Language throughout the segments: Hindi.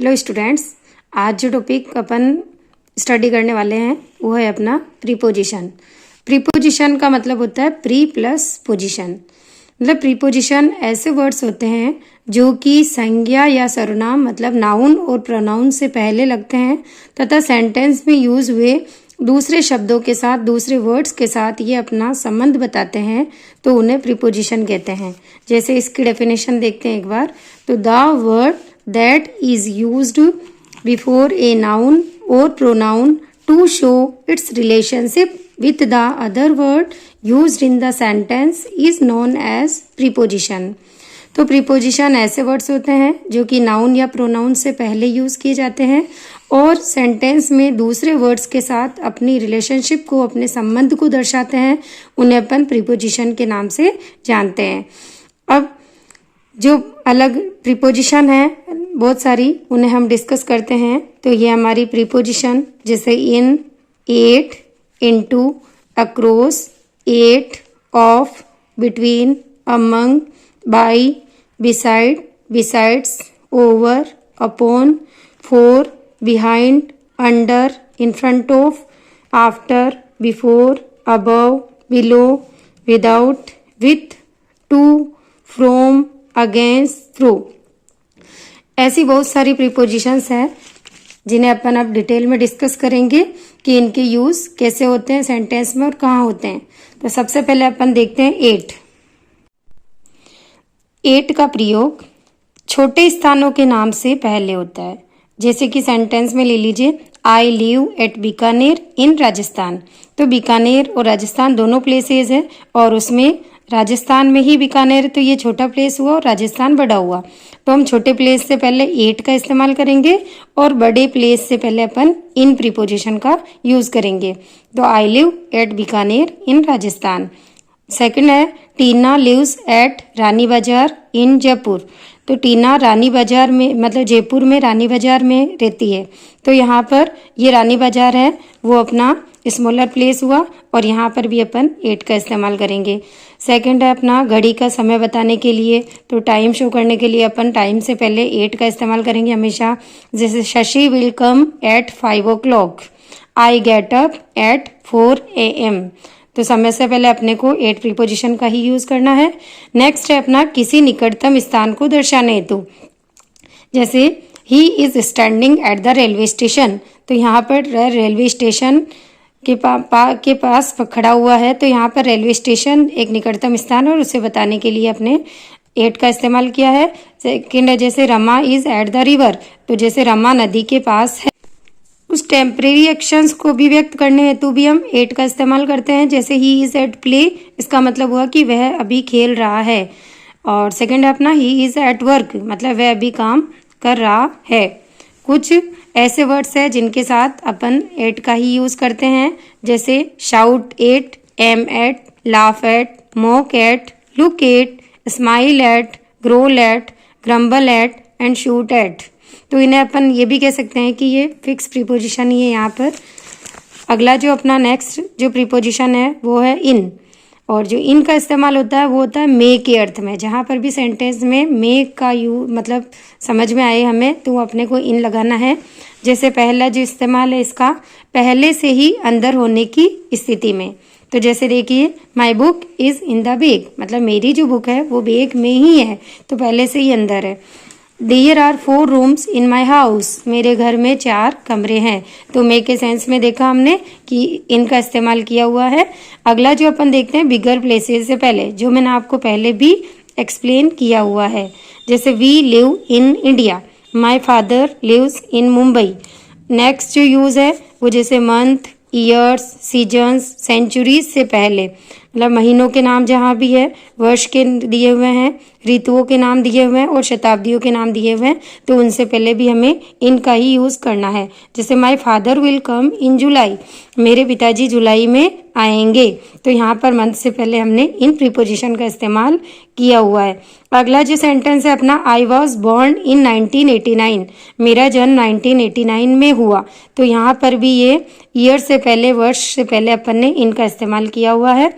हेलो स्टूडेंट्स, आज जो टॉपिक अपन स्टडी करने वाले हैं वो है अपना प्रीपोजिशन। प्रीपोजिशन का मतलब होता है प्री प्लस पोजिशन। मतलब प्रीपोजिशन ऐसे वर्ड्स होते हैं जो कि संज्ञा या सर्वनाम मतलब नाउन और प्रोनाउन से पहले लगते हैं तथा सेंटेंस में यूज हुए दूसरे शब्दों के साथ, दूसरे वर्ड्स के साथ ये अपना संबंध बताते हैं, तो उन्हें प्रीपोजिशन कहते हैं। जैसे इसकी डेफिनेशन देखते हैं एक बार। तो the word that is used before a noun or pronoun to show its relationship with the other word used in the sentence is known as preposition। तो प्रीपोजिशन ऐसे वर्ड्स होते हैं जो कि नाउन या प्रोनाउन से पहले यूज किए जाते हैं और सेंटेंस में दूसरे वर्ड्स के साथ अपनी रिलेशनशिप को, अपने संबंध को दर्शाते हैं। उन्हें अपन प्रीपोजिशन के नाम से जानते हैं। अब जो अलग प्रीपोजिशन है बहुत सारी, उन्हें हम डिस्कस करते हैं। तो ये हमारी प्रीपोजिशन जैसे in, at, into, across, at, of, between, among, by, beside, besides, over, upon, for, behind, under, in front of, after, before, above, below, without, with, to, from, against, through. ऐसी बहुत सारी प्रीपोजिशंस हैं जिन्हें अपन अब डिटेल में डिस्कस करेंगे कि इनके यूज कैसे होते हैं सेंटेंस में और कहाँ होते हैं। तो सबसे पहले अपन देखते हैं एट। एट का प्रयोग छोटे स्थानों के नाम से पहले होता है। जैसे कि सेंटेंस में ले लीजिए, आई लिव एट बीकानेर इन राजस्थान। तो बीकानेर और राजस्थान दोनों प्लेसेस है और उसमें राजस्थान में ही बीकानेर, तो ये छोटा प्लेस हुआ और राजस्थान बड़ा हुआ। तो हम छोटे प्लेस से पहले एट का इस्तेमाल करेंगे और बड़े प्लेस से पहले अपन इन प्रीपोजिशन का यूज करेंगे। तो I live at Bikaner in Rajasthan. Second है टीना लिव्स एट रानी बाजार इन जयपुर। तो टीना रानी बाजार में मतलब जयपुर में रानी बाजार में रहती है। तो यहाँ पर ये रानी बाजार है वो अपना स्मॉलर प्लेस हुआ और यहाँ पर भी अपन एट का इस्तेमाल करेंगे। सेकंड है अपना घड़ी का समय बताने के लिए, तो टाइम शो करने के लिए अपन टाइम से पहले एट का इस्तेमाल करेंगे हमेशा। जैसे Shashi will come at 5 o'clock, I get up at 4 AM। तो समय से पहले अपने को एट प्रीपोजिशन का ही यूज करना है। नेक्स्ट है अपना किसी निकटतम स्थान को दर्शाने हेतु। जैसे he is standing at the railway station. तो यहाँ पर रेलवे स्टेशन के पास खड़ा हुआ है, तो यहाँ पर रेलवे स्टेशन एक निकटतम स्थान और उसे बताने के लिए अपने एट का इस्तेमाल किया है। सेकंड है जैसे Rama is at the river. तो जैसे रमा नदी के पास है, उस टेम्परेरी एक्शंस को भी व्यक्त करने हेतु भी हम एट का इस्तेमाल करते हैं। जैसे ही इज एट प्ले, इसका मतलब हुआ कि वह अभी खेल रहा है। और सेकंड है अपना ही इज एट वर्क, मतलब वह अभी काम कर रहा है। कुछ ऐसे वर्ड्स हैं जिनके साथ अपन एट का ही यूज करते हैं। जैसे shout at, aim at, laugh at, mock at, look at, smile at, growl at, grumble at and shoot at. तो इन्हें अपन ये भी कह सकते हैं कि ये फिक्स प्रीपोजिशन ही है यहाँ पर। अगला जो अपना नेक्स्ट जो प्रीपोजिशन है वो है इन, और जो इन का इस्तेमाल होता है वो होता है मे के अर्थ में। जहाँ पर भी सेंटेंस में मे का मतलब समझ में आए हमें, तो अपने को इन लगाना है। जैसे पहला जो इस्तेमाल है इसका पहले से ही अंदर होने की स्थिति में। तो जैसे देखिए, my book is in the bag, मतलब मेरी जो बुक है वो बैग में ही है, तो पहले से ही अंदर है। There are 4 rooms in my house, मेरे घर में 4 कमरे हैं। तो मे के सेंस में देखा हमने कि इनका इस्तेमाल किया हुआ है। अगला जो अपन देखते हैं बिगर प्लेसेस से पहले, जो मैंने आपको पहले भी एक्सप्लेन किया हुआ है। जैसे we live in India, my father lives in Mumbai. Next जो यूज है वो जैसे मंथ, ईयर्स, सीजन्स, सेंचुरीज से पहले, मतलब महीनों के नाम जहाँ भी है, वर्ष के दिए हुए हैं, ऋतुओं के नाम दिए हुए हैं और शताब्दियों के नाम दिए हुए हैं, तो उनसे पहले भी हमें इनका ही यूज करना है। जैसे माई फादर विल कम इन जुलाई, मेरे पिताजी जुलाई में आएंगे। तो यहाँ पर मंथ से पहले हमने इन प्रीपोजिशन का इस्तेमाल किया हुआ है। अगला जो सेंटेंस है अपना, आई वॉज बॉर्न इन 1989, मेरा जन्म 1989 में हुआ। तो यहाँ पर भी ये ईयर से पहले, वर्ष से पहले अपन ने इनका इस्तेमाल किया हुआ है।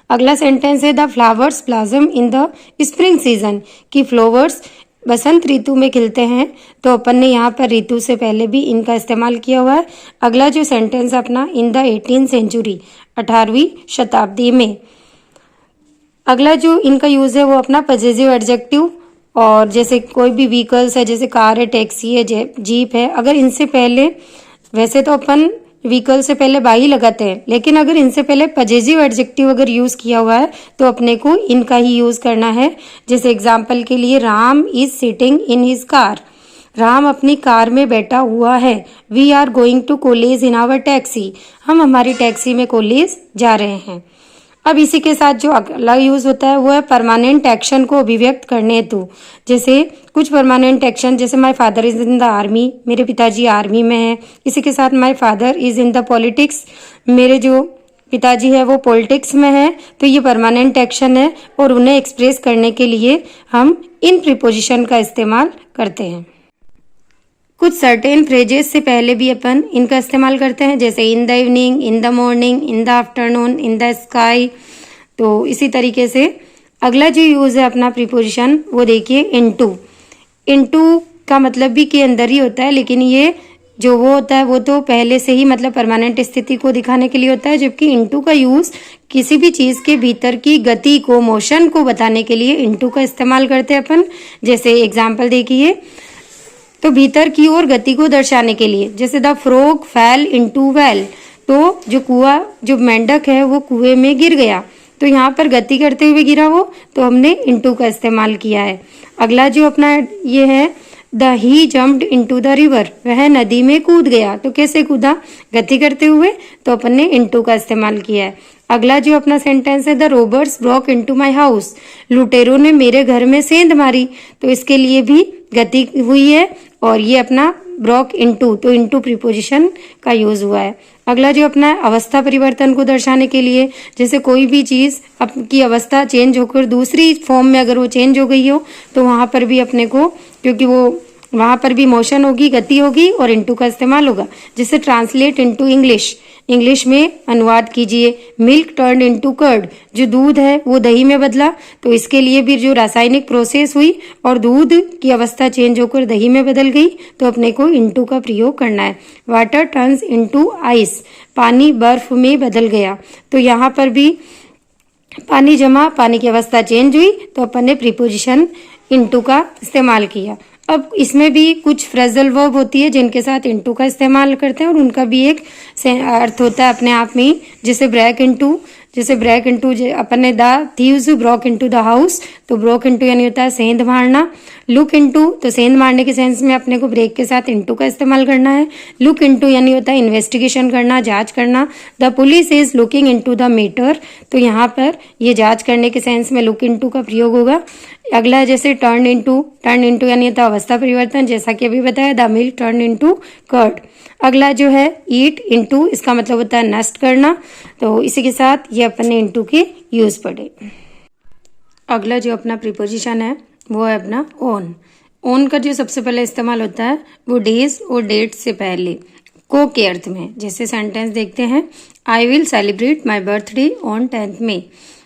अगला सेंटेंस है the flowers blossom in the spring season, कि फ्लावर्स बसंत ऋतु में खिलते हैं, तो अपन ने यहाँ पर ऋतु से पहले भी इनका इस्तेमाल किया हुआ है। अगला जो सेंटेंस अपना, इन द 18th सेंचुरी, 18वीं शताब्दी में। अगला जो इनका यूज है वो अपना पजेसिव एडजेक्टिव, और जैसे कोई भी व्हीकल्स है, जैसे कार है, टैक्सी है, जीप है, अगर इनसे पहले, वैसे तो अपन व्हीकल से पहले बाई लगाते हैं, लेकिन अगर इनसे पहले पजेसिव एडजेक्टिव अगर यूज किया हुआ है तो अपने को इनका ही यूज करना है। जैसे एग्जाम्पल के लिए, Ram is sitting in his car, Ram अपनी कार में बैठा हुआ है। We are going to college in our taxi, हम हमारी टैक्सी में कॉलेज जा रहे हैं। अब इसी के साथ जो अगला यूज होता है वो है परमानेंट एक्शन को अभिव्यक्त करने हेतु। जैसे कुछ परमानेंट एक्शन, जैसे my father is in the army, मेरे पिताजी आर्मी में है। इसी के साथ my father is in the politics, मेरे जो पिताजी है वो पॉलिटिक्स में है। तो ये परमानेंट एक्शन है और उन्हें एक्सप्रेस करने के लिए हम इन प्रीपोजिशन का इस्तेमाल करते हैं। कुछ सर्टेन फ्रेजेस से पहले भी अपन इनका इस्तेमाल करते हैं, जैसे in the evening, in the morning, in the afternoon, in the sky. तो इसी तरीके से अगला जो यूज है अपना प्रीपोजिशन वो देखिए इनटू। इनटू का मतलब भी के अंदर ही होता है, लेकिन ये जो वो होता है वो तो पहले से ही मतलब परमानेंट स्थिति को दिखाने के लिए होता है, जबकि इनटू का यूज किसी भी चीज के भीतर की गति को, मोशन को बताने के लिए इनटू का इस्तेमाल करते हैं अपन। जैसे एग्जाम्पल देखिए, तो भीतर की ओर गति को दर्शाने के लिए, जैसे the frog fail into well, तो जो मेंढक है वो कुएं में गिर गया, तो यहाँ पर गति करते हुए गिरा वो, तो हमने इनटू का इस्तेमाल किया है। अगला जो अपना ये है, the he jumped into the river, वह नदी में कूद गया, तो कैसे कूदा, गति करते हुए, तो अपन ने इनटू का इस्तेमाल किया है। अगला जो अपना सेंटेंस है, the robbers broke into my house, लुटेरों ने मेरे घर में सेंध मारी, तो इसके लिए भी गति हुई है और ये अपना ब्रोक इनटू, तो इनटू प्रीपोजिशन का यूज हुआ है। अगला जो अपना अवस्था परिवर्तन को दर्शाने के लिए, जैसे कोई भी चीज की अवस्था चेंज होकर दूसरी फॉर्म में अगर वो चेंज हो गई हो, तो वहां पर भी अपने को, क्योंकि वो वहां पर भी मोशन होगी, गति होगी और इनटू का इस्तेमाल होगा। जैसे ट्रांसलेट इनटू इंग्लिश, इंग्लिश में अनुवाद कीजिए। मिल्क टर्न इनटू कर्ड, जो दूध है वो दही में बदला, तो इसके लिए भी जो रासायनिक प्रोसेस हुई और दूध की अवस्था चेंज होकर दही में बदल गई, तो अपने को इनटू का प्रयोग करना है। वाटर टर्न्स इनटू आइस, पानी बर्फ में बदल गया, तो यहाँ पर भी पानी जमा, पानी की अवस्था चेंज हुई, तो अपन ने प्रीपोजिशन इनटू का इस्तेमाल किया। अब इसमें भी कुछ फ्रेजल वर्ब होती है जिनके साथ इनटू का इस्तेमाल करते हैं और उनका भी एक अर्थ होता है अपने आप में ही। जैसे ब्रेक इनटू, जैसे ब्रेक इनटू अपन ने the thieves broke into the house, तो ब्रोक इनटू यानी होता है सेंध मारना। लुक इनटू, तो सेंध मारने के सेंस में अपने को ब्रेक के साथ इनटू का इस्तेमाल करना है। लुक इनटू यानी होता है इन्वेस्टिगेशन करना, जांच करना। The police is looking into the matter, तो यहाँ पर ये जांच करने के सेंस में लुक इनटू का प्रयोग होगा। अगला है जैसे टर्न इनटू यानी होता है अवस्था परिवर्तन, जैसा कि अभी बताया, the milk turn into curd. अगला जो है ईट इनटू, इसका मतलब होता है नष्ट करना, तो इसी के साथ ये अपन ने इनटू के यूज पढ़े। अगला जो अपना प्रीपोजिशन है वो है अपना ऑन। ऑन का जो सबसे पहले इस्तेमाल होता है वो डेज और डेट से पहले को के अर्थ में। जैसे सेंटेंस देखते हैं, I will celebrate my birthday on 10th मई,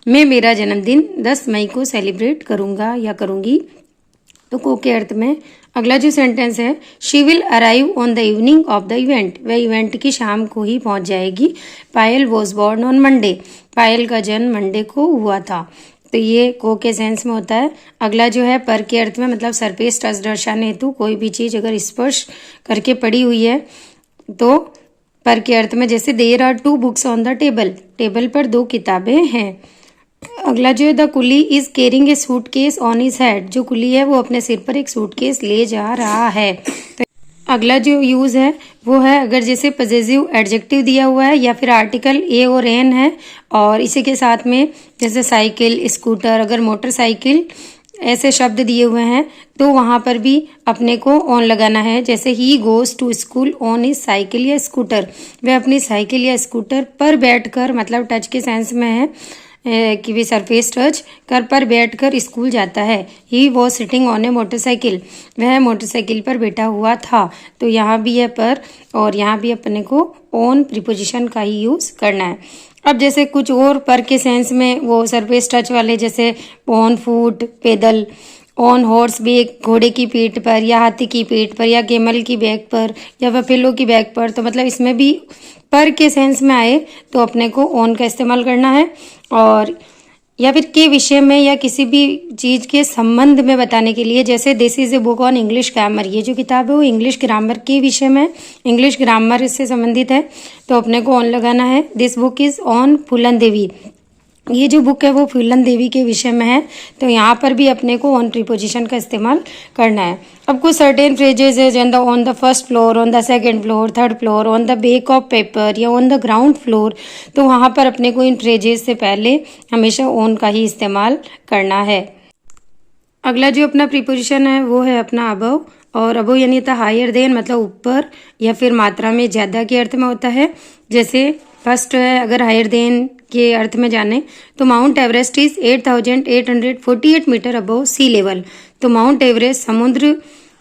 मैं मेरा जन्मदिन 10 मई को सेलिब्रेट करूंगा या करूंगी, तो को के अर्थ में। अगला जो सेंटेंस है, she will arrive on the evening of the event, वह इवेंट की शाम को ही पहुंच जाएगी। पायल वॉज बॉर्न ऑन मंडे, पायल का जन्म मंडे को हुआ था, तो ये को के सेंस में होता है। अगला जो है पर के अर्थ में, मतलब सर पे टच दर्शाने हेतु कोई भी चीज अगर स्पर्श करके पड़ी हुई है तो पर के अर्थ में। जैसे there are 2 books on the table, table पर 2 किताबें हैं। अगला जो है, the coolie is carrying a suitcase on his head, जो कुली है वो अपने सिर पर एक सूटकेस ले जा रहा है। तो अगला जो यूज है वो है, अगर जैसे पजेसिव एडजेक्टिव दिया हुआ है या फिर आर्टिकल ए और एन है और इसी के साथ में जैसे साइकिल, स्कूटर, अगर मोटरसाइकिल ऐसे शब्द दिए हुए हैं तो वहां पर भी अपने को ऑन लगाना है। जैसे he goes to school on his cycle या स्कूटर, वह अपनी साइकिल या स्कूटर पर बैठकर, मतलब टच के सेंस में है कि भी सरफेस टच कर पर बैठकर स्कूल जाता है। He was sitting on A motorcycle, वह मोटरसाइकिल पर बैठा हुआ था, तो यहाँ भी है पर और यहाँ भी अपने को ऑन प्रीपोजिशन का ही यूज करना है। अब जैसे कुछ और पर के सेंस में वो सरफेस टच वाले, जैसे ऑन फुट, पैदल, ऑन हॉर्स बैक, घोड़े की पीठ पर या हाथी की पीठ पर या केमल की बैक पर या बफेलो की बैक पर। तो मतलब इसमें भी पर के सेंस में आए तो अपने को ऑन का इस्तेमाल करना है। और या फिर के विषय में या किसी भी चीज़ के संबंध में बताने के लिए, जैसे this is a book on English grammar, ये जो किताब है वो इंग्लिश ग्रामर के विषय में, इंग्लिश ग्रामर से संबंधित है, तो अपने को ऑन लगाना है। दिस बुक इज़ ऑन फूलन देवी, ये जो बुक है वो फूलन देवी के विषय में है, तो यहाँ पर भी अपने को ऑन प्रीपोजिशन का इस्तेमाल करना है। अब कुछ सर्टेन फ्रेजेज है जैसे on the first floor, on the second floor, third floor, on the back of paper या ऑन द ग्राउंड फ्लोर, तो वहाँ पर अपने को इन फ्रेजेज से पहले हमेशा ऑन का ही इस्तेमाल करना है। अगला जो अपना प्रीपोजिशन है वो है अपना अबव, और अबव यानी होता है हायर देन, मतलब ऊपर या फिर मात्रा में ज़्यादा के अर्थ में होता है। जैसे फर्स्ट है, अगर हायर देन के अर्थ में जाने तो Mount Everest is 8,848 metre above sea level. तो माउंट एवरेस्ट समुद्र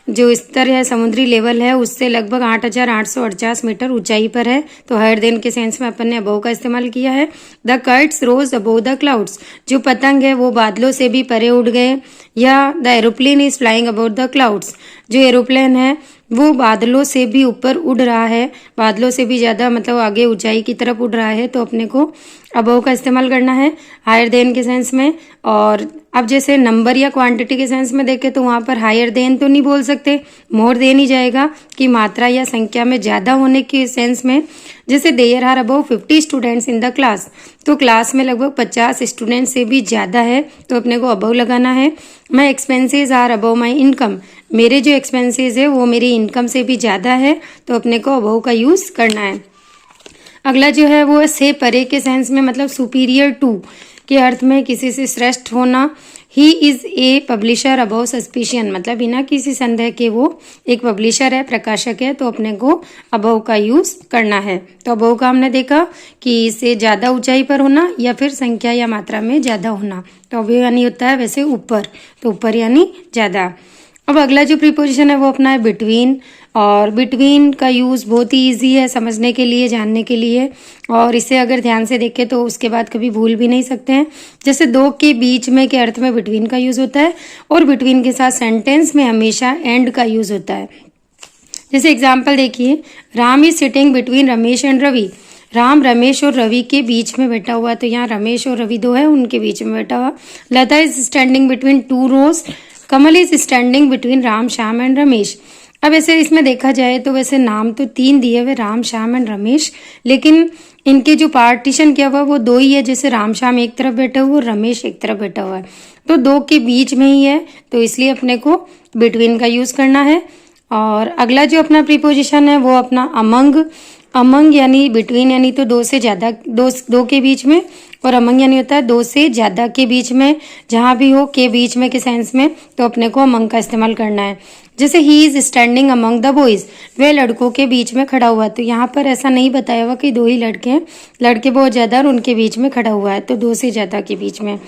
जो स्तर है, समुद्री लेवल है, उससे लगभग 8,848 मीटर ऊंचाई पर है। तो हायर देन के सेंस में अपन ने अबव का इस्तेमाल किया है। The kites rose above the clouds, जो पतंग है वो बादलों से भी परे उड़ गए। या the aeroplane is flying about the clouds, जो एरोप्लेन है वो बादलों से भी ऊपर उड़ रहा है, बादलों से भी ज़्यादा मतलब आगे ऊंचाई की तरफ उड़ रहा है। तो अपने को अबव का इस्तेमाल करना है हायर देन के सेंस में। और अब जैसे नंबर या क्वांटिटी के सेंस में देखें तो वहाँ पर हायर देन तो नहीं बोल सकते, मोर देन ही जाएगा, कि मात्रा या संख्या में ज़्यादा होने के सेंस में। जैसे there are above 50 students in the class, तो क्लास में लगभग 50 स्टूडेंट से भी ज़्यादा है, तो अपने को अबव लगाना है। My expenses are above my income, मेरे जो एक्सपेंसेस है वो मेरी इनकम से भी ज़्यादा है, तो अपने को अबव का यूज़ करना है। अगला जो है वो से परे के सेंस में, मतलब सुपीरियर टू के अर्थ में, किसी से श्रेष्ठ होना। He is a publisher above suspicion, मतलब बिना किसी संदेह के वो एक पब्लिशर है, प्रकाशक है, तो अपने को अबव का यूज़ करना है। तो अबव का हमने देखा कि इससे ज़्यादा ऊंचाई पर होना या फिर संख्या या मात्रा में ज़्यादा होना। तो अबव यानी होता है वैसे ऊपर, तो ऊपर यानी ज़्यादा। अब अगला जो प्रीपोजिशन है वो अपना है बिटवीन, और बिटवीन का यूज़ बहुत ही ईजी है समझने के लिए, जानने के लिए, और इसे अगर ध्यान से देखें तो उसके बाद कभी भूल भी नहीं सकते हैं। जैसे दो के बीच में के अर्थ में बिटवीन का यूज़ होता है, और बिटवीन के साथ सेंटेंस में हमेशा एंड का यूज़ होता है। जैसे एग्जाम्पल देखिए, Ram is sitting between Ramesh and Ravi, Ram Ramesh और रवि के बीच में बैठा हुआ, तो यहाँ रमेश और रवि दो है, उनके बीच में बैठा हुआ। Lata is standing between two rose, Kamal is standing between Ram Shyam and Ramesh. अब ऐसे इसमें देखा जाए तो वैसे नाम तो तीन दिए हुए, राम श्याम एंड रमेश, लेकिन इनके जो पार्टीशन किया हुआ वो दो ही है। जैसे राम श्याम एक तरफ बैठा हुआ और रमेश एक तरफ बैठा हुआ है, तो दो के बीच में ही है, तो इसलिए अपने को बिटवीन का यूज़ करना है। और अगला जो अपना प्रीपोजिशन है वो अपना अमंग, अमंग यानी बिटवीन यानी तो दो से ज़्यादा, दो के बीच में, और अमंग यानी होता है दो से ज़्यादा के बीच में, जहाँ भी हो के बीच में के सेंस में, तो अपने को अमंग का इस्तेमाल करना है। जैसे he is standing among the boys, वह लड़कों के बीच में खड़ा हुआ, तो यहाँ पर ऐसा नहीं बताया हुआ कि दो ही लड़के हैं, लड़के बहुत ज़्यादा और उनके बीच में खड़ा हुआ है, तो दो से ज़्यादा के बीच में।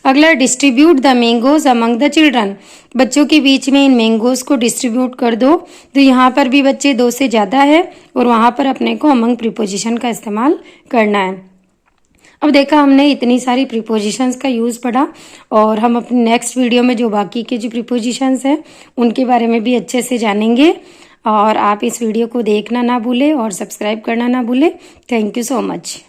अगला distribute the mangoes among the children, बच्चों के बीच में इन मैंगोज को डिस्ट्रीब्यूट कर दो, तो यहाँ पर भी बच्चे दो से ज़्यादा है और वहाँ पर अपने को अमंग प्रीपोजिशन का इस्तेमाल करना है। अब देखा हमने इतनी सारी प्रीपोजिशंस का यूज़ पढ़ा, और हम अपनी नेक्स्ट वीडियो में जो बाकी के जो प्रीपोजिशंस हैं उनके बारे में भी अच्छे से जानेंगे। और आप इस वीडियो को देखना ना भूलें और सब्सक्राइब करना ना भूलें। Thank you so much.